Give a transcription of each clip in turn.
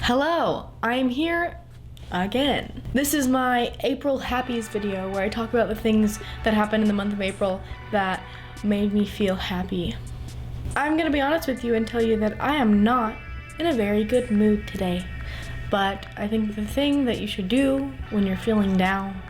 Hello, I'm here again. This is my April Happies video where I talk about the things that happened in the month of April that made me feel happy. I'm gonna be honest with you and tell you that I am not in a very good mood today. But I think the thing that you should do when you're feeling down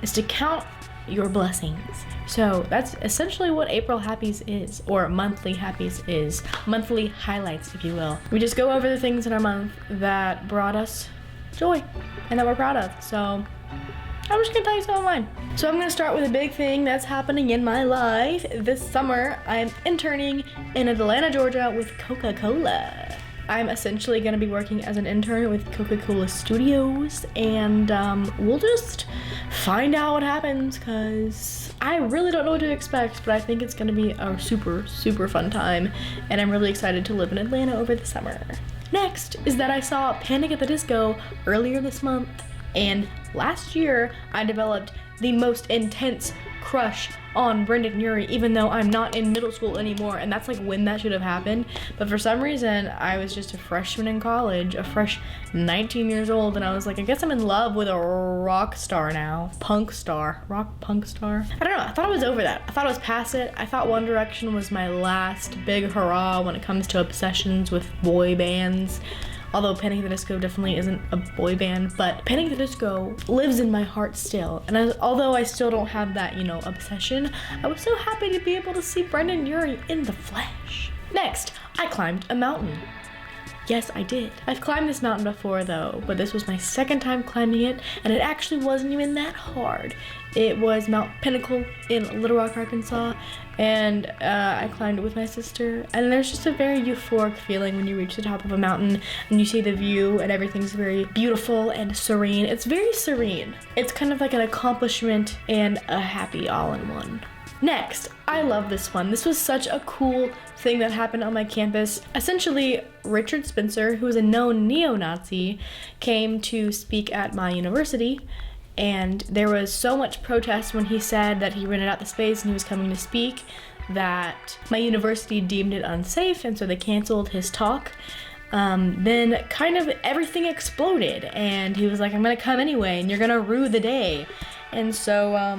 is to count your blessings. So that's essentially what April Happies is, or monthly Happies is. Monthly highlights, if you will. We just go over the things in our month that brought us joy and that we're proud of. So I'm just gonna tell you some of mine. So I'm gonna start with a big thing that's happening in my life. This summer, I'm interning in Atlanta, Georgia with Coca-Cola. I'm essentially gonna be working as an intern with Coca-Cola Studios, and we'll just find out what happens, cause I really don't know what to expect, but I think it's gonna be a super, super fun time, and I'm really excited to live in Atlanta over the summer. Next is that I saw Panic at the Disco earlier this month, and last year I developed the most intense crush on Brendan Urie, even though I'm not in middle school anymore, and that's like when that should have happened. But for some reason, I was just a freshman in college, a fresh 19 years old, and I was like, I guess I'm in love with a rock star now. Punk star. Rock punk star. I don't know, I thought I was over that. I thought I was past it. I thought One Direction was my last big hurrah when it comes to obsessions with boy bands. Although Panic at the Disco definitely isn't a boy band, but Panic at the Disco lives in my heart still. And although I still don't have that, obsession, I was so happy to be able to see Brendan Urie in the flesh. Next, I climbed a mountain. Yes, I did. I've climbed this mountain before though, but this was my second time climbing it, and it actually wasn't even that hard. It was Mount Pinnacle in Little Rock, Arkansas, and I climbed it with my sister, and there's just a very euphoric feeling when you reach the top of a mountain and you see the view and everything's very beautiful and serene. It's very serene. It's kind of like an accomplishment and a happy all-in-one. Next, I love this one. This was such a cool thing that happened on my campus. Essentially, Richard Spencer, who is a known neo-Nazi, came to speak at my university, and there was so much protest when he said that he rented out the space and he was coming to speak that my university deemed it unsafe, and so they canceled his talk. Then kind of everything exploded, and he was like, I'm gonna come anyway, and you're gonna rue the day. And so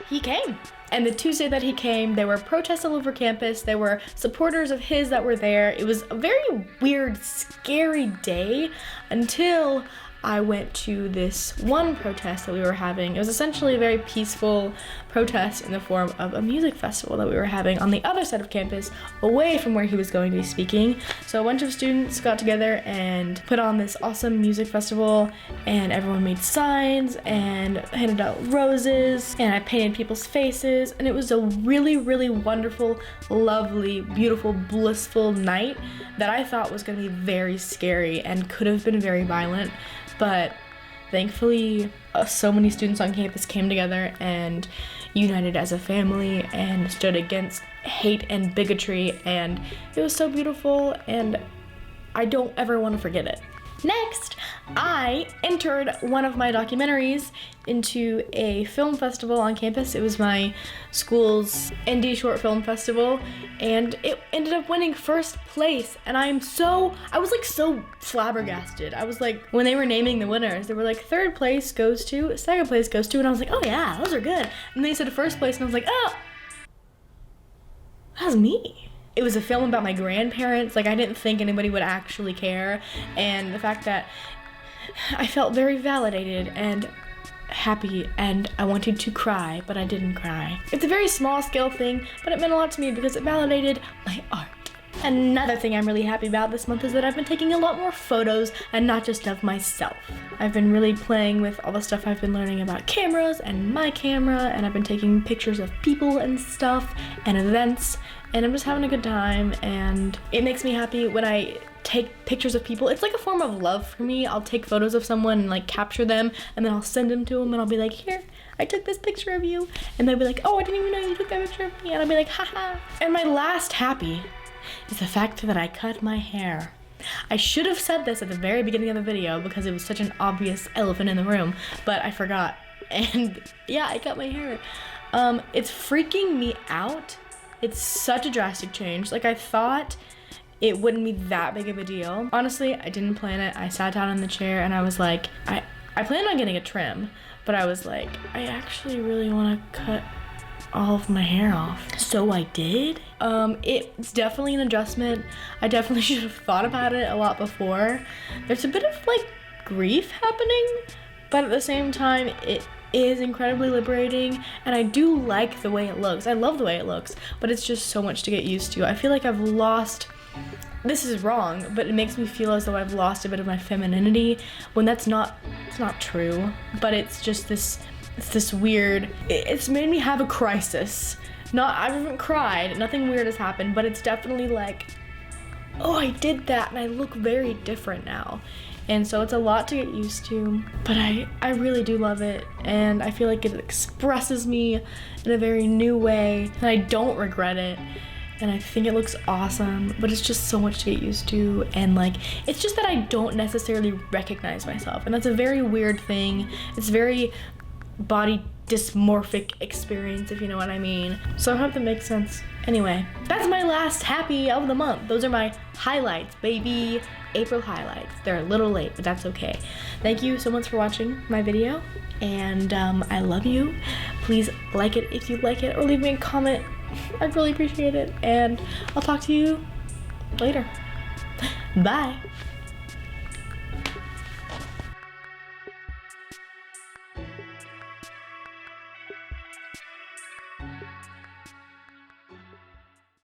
he came. And the Tuesday that he came, there were protests all over campus. There were supporters of his that were there. It was a very weird, scary day until I went to this one protest that we were having. It was essentially a very peaceful protest in the form of a music festival that we were having on the other side of campus, away from where he was going to be speaking. So a bunch of students got together and put on this awesome music festival, and everyone made signs and handed out roses, and I painted people's faces, and it was a really, really wonderful, lovely, beautiful, blissful night that I thought was gonna be very scary and could have been very violent. But thankfully, so many students on campus came together and united as a family and stood against hate and bigotry, and it was so beautiful, and I don't ever want to forget it. Next, I entered one of my documentaries into a film festival on campus. It was my school's indie short film festival, and it ended up winning first place, and I was like so flabbergasted. I was like, when they were naming the winners, they were like, third place goes to, second place goes to, and I was like, oh yeah, those are good. And they said first place, and I was like, oh, that was me. It was a film about my grandparents. Like, I didn't think anybody would actually care, and the fact that I felt very validated and happy, and I wanted to cry, but I didn't cry. It's a very small scale thing, but it meant a lot to me because it validated my art. Another thing I'm really happy about this month is that I've been taking a lot more photos, and not just of myself. I've been really playing with all the stuff I've been learning about cameras and my camera, and I've been taking pictures of people and stuff and events, and I'm just having a good time, and it makes me happy when I take pictures of people. It's like a form of love for me. I'll take photos of someone and like capture them, and then I'll send them to them, and I'll be like, here, I took this picture of you, and they'll be like, oh, I didn't even know you took that picture of me, and I'll be like, haha. And my last happy is the fact that I cut my hair. I should have said this at the very beginning of the video because it was such an obvious elephant in the room, but I forgot. And yeah, I cut my hair. It's freaking me out. It's such a drastic change. Like, I thought it wouldn't be that big of a deal. Honestly, I didn't plan it. I sat down in the chair and I was like, I planned on getting a trim, but I was like, I actually really want to cut all of my hair off. So I did. It's definitely an adjustment. I definitely should have thought about it a lot before. There's a bit of like grief happening, but at the same time, it is incredibly liberating, and I do like the way it looks. I love the way it looks, but it's just so much to get used to. I feel like I've lost, this is wrong, but it makes me feel as though I've lost a bit of my femininity when it's not true, but it's just this, it's this weird, it's made me have a crisis. I haven't cried, nothing weird has happened, but it's definitely like, oh, I did that and I look very different now. And so it's a lot to get used to, but I really do love it, and I feel like it expresses me in a very new way, and I don't regret it, and I think it looks awesome, but it's just so much to get used to, and like, it's just that I don't necessarily recognize myself, and that's a very weird thing. It's very body dysmorphic experience, if you know what I mean. So I hope that makes sense. Anyway, that's my last happy of the month. Those are my highlights, baby. April highlights. They're a little late, but that's okay. Thank you so much for watching my video, and I love you. Please like it if you like it, or leave me a comment. I'd really appreciate it, and I'll talk to you later. Bye.